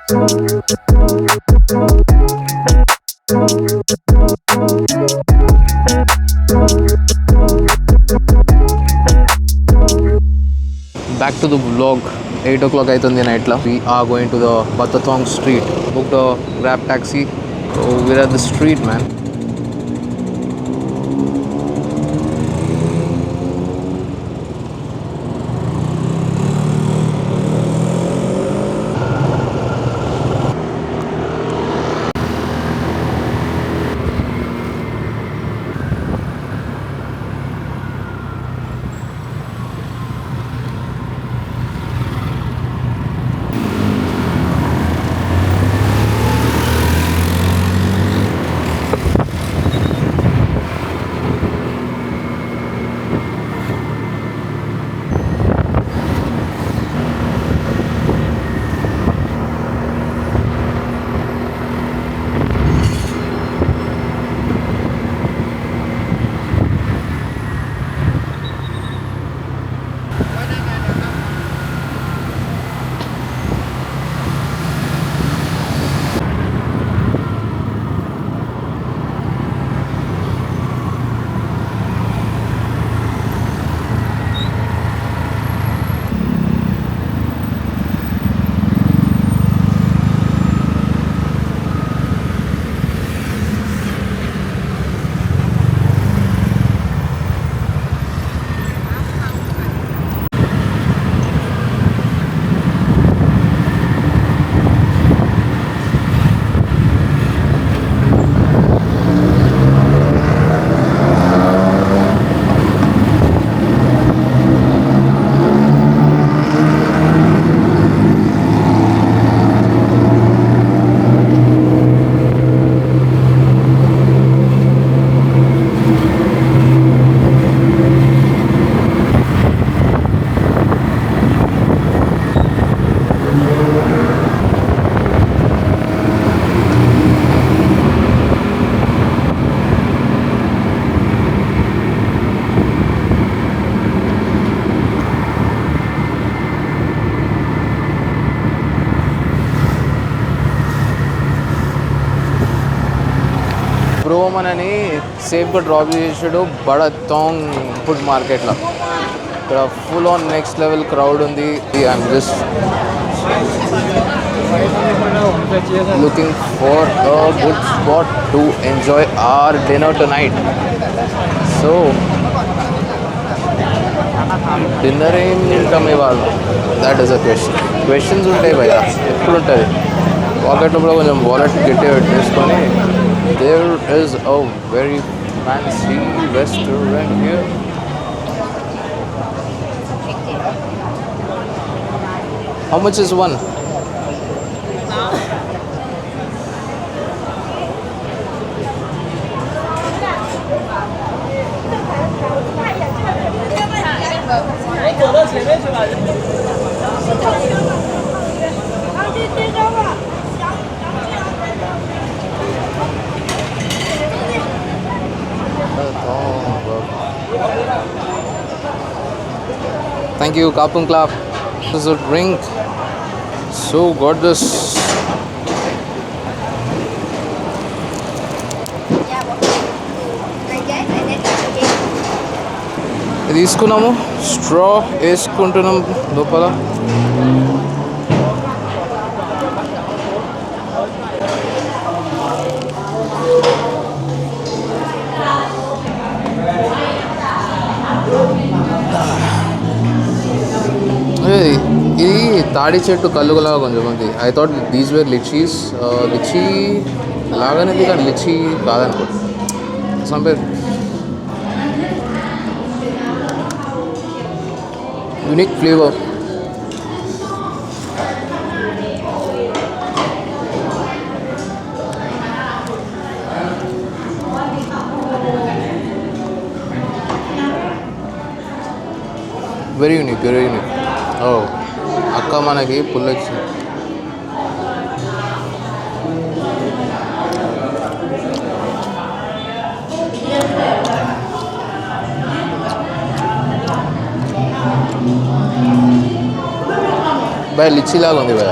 Back to the vlog. 8 o'clock aitundi night la. We are going to the Thong street. Booked a grab taxi. So we're at the street, man. Bro మనని సేఫ్గా drop చేసాడు Banthat Thong food మార్కెట్లో. ఇక్కడ full on next level crowd ఉంది. I'm just looking for a good spot to enjoy our dinner tonight. So dinner ఏం తింటాం ఇవాళ? That is a questions ఉంటాయి భయ్యా, ఎప్పుడు ఉంటుంది. పాకెట్లో కూడా కొంచెం వాలెట్ గట్టిగా పెట్టేసుకొని. There is a very fancy restaurant here. How much is one? Thank you, Kapung Club. This is a drink. So got this. ఇది తీసుకున్నాము, స్ట్రా వేసుకుంటున్నాం లోపల. ఇది తాడి చెట్టు కల్లులాగా కొంచెం ఉంది. I thought these were lychees. Lychee లాగానే కానీ లిచీ కాదనుకోండి. Some pear unique flavour. Very unique, very unique. Oh అక్క మనకి పుల్ల వచ్చింది. భయ లిచ్చి లాగా ఉంది భయ.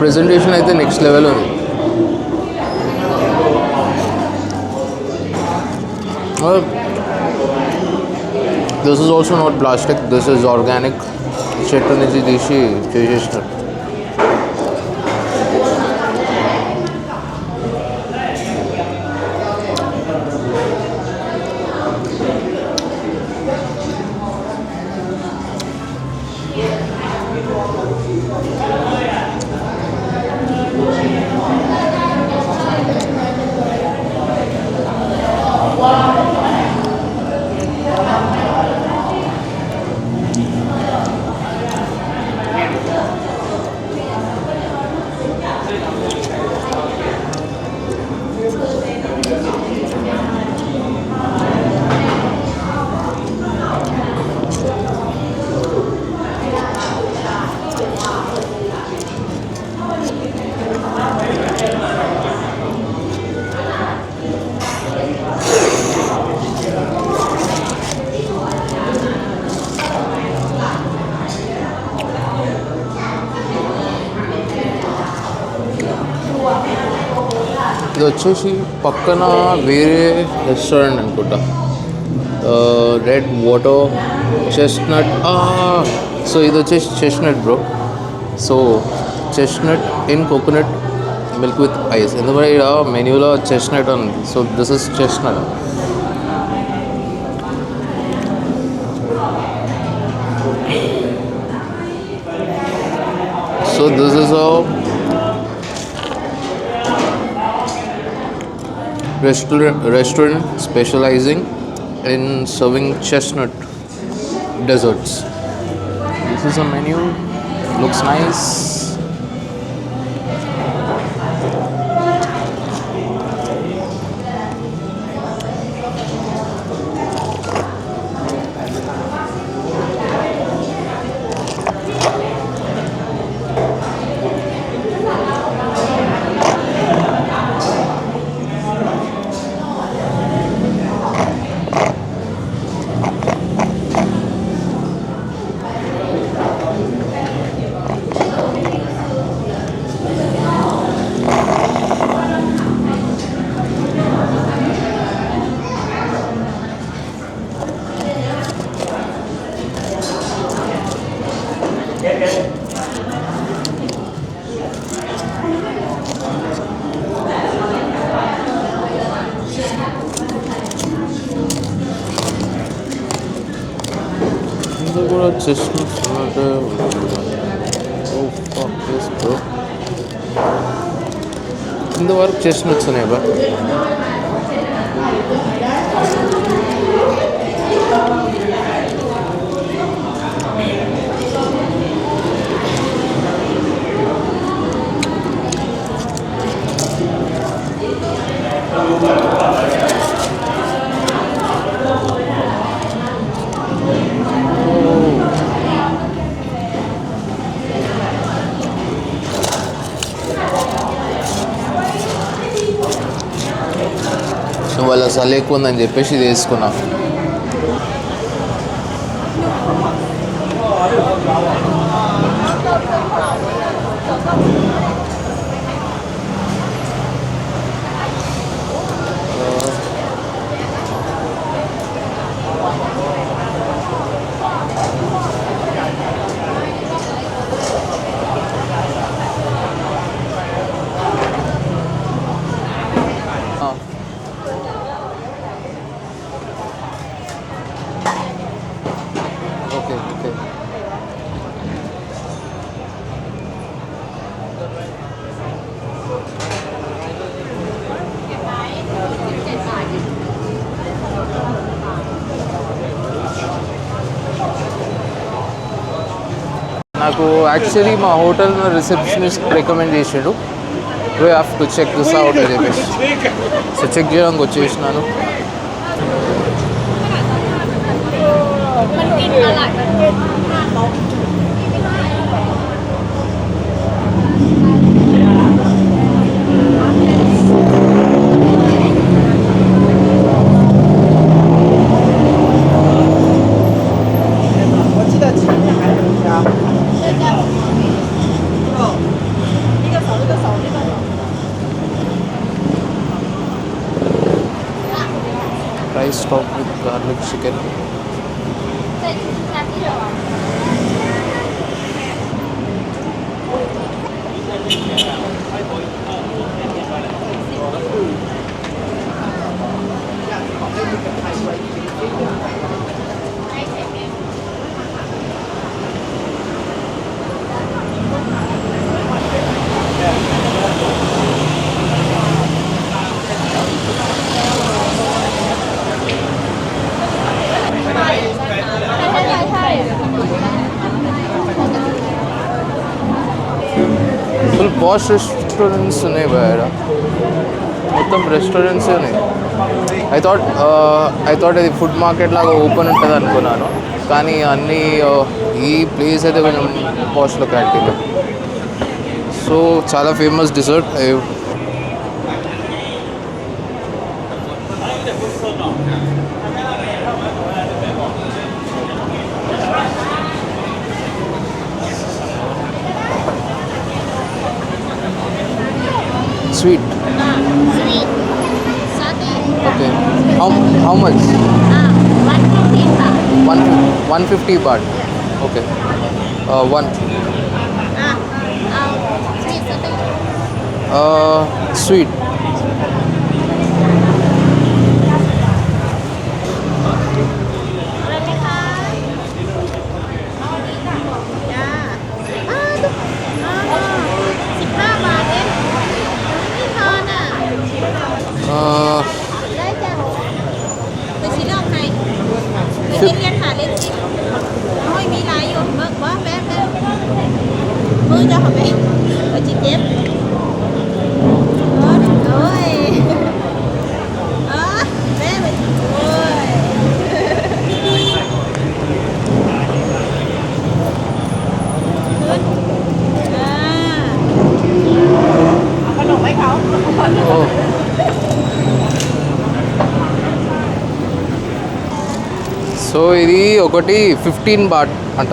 Presentation అయితే నెక్స్ట్ లెవెల్ ఉంది. This is also not plastic, this is organic. చెట్టు నుంచి తీసి చేసేసినారు. ఇది వచ్చేసి పక్కన వేరే రెస్టారెంట్ అనుకుంటా, రెడ్ వాటర్ చెస్ట్నట్. సో ఇది వచ్చేసి chestnut bro. So chestnut in coconut milk with ice. ఎందుకంటే ఇక్కడ మెన్యూలో చెస్ట్నట్ ఉంది. So this is chestnut. So this is a restaurant specializing in serving chestnut desserts. This is a menu, looks nice. కూడా chestnuts ఉన్నట్టే ఉంటుంది. ఓ fuck this bro. ఇంతవరకు chestnuts ఉన్నాయి బా. వాళ్ళ చలి ఎక్కువ ఉందని చెప్పేసి ఇది వేసుకున్నా. నాకు యాక్చువల్లీ మా హోటల్ రిసెప్షనిస్ట్ రికమెండ్ చేసాడు వీ హ్యావ్ టు చెక్ దిస్ అవుట్ అని చెప్పేసి సో చెక్ చేయడానికి వచ్చేసినాను. Rice top with garlic chicken. Full posh restaurants ఉన్నాయి బయట, మొత్తం రెస్టారెంట్స్ ఉన్నాయి. ఐ థాట్ ఇది ఫుడ్ మార్కెట్ లాగా ఓపెన్ ఉంటుంది అనుకున్నాను, కానీ అన్నీ ఈ ప్లేస్ అయితే కొంచెం పాష్ లొకాలిటీలో. సో చాలా famous dessert sweet. Sweet. Satay. Okay. How much? 150 baht. 150 baht. Okay. One. Sweet satay. Sweet. Mưa cho họ bé ở chị chép ôi bé mình ôi có đủ mấy không? So ఇది ఒకటి 15 bat అంట.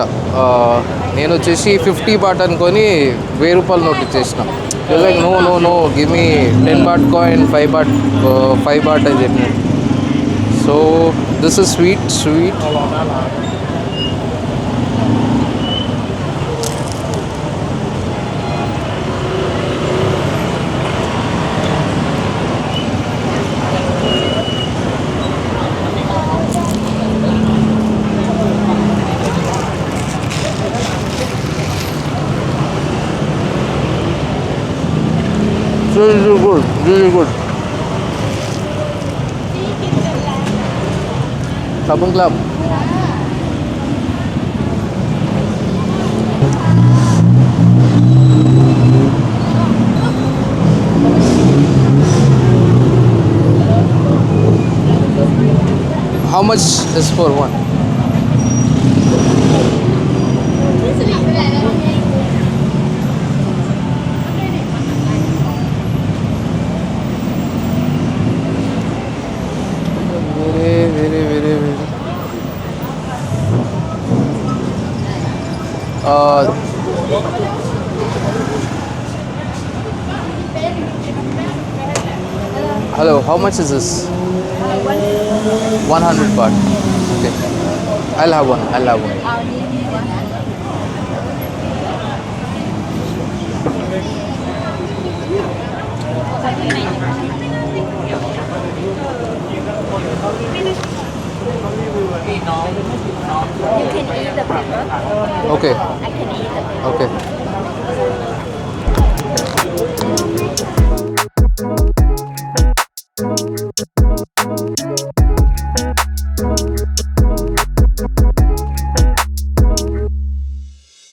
నేను వచ్చేసి 50 bat అనుకొని 1000 రూపాయల note ఇచ్చేసిన. Like no no no give me 10 baht coin 5 baht అని చెప్పిన. So this is sweet. Really good. Sabun Club. How much is for one? Very. Hello, how much is this? 100 baht. Okay. I'll have one. You can eat the pepper. Okay. I can eat the pepper. Okay.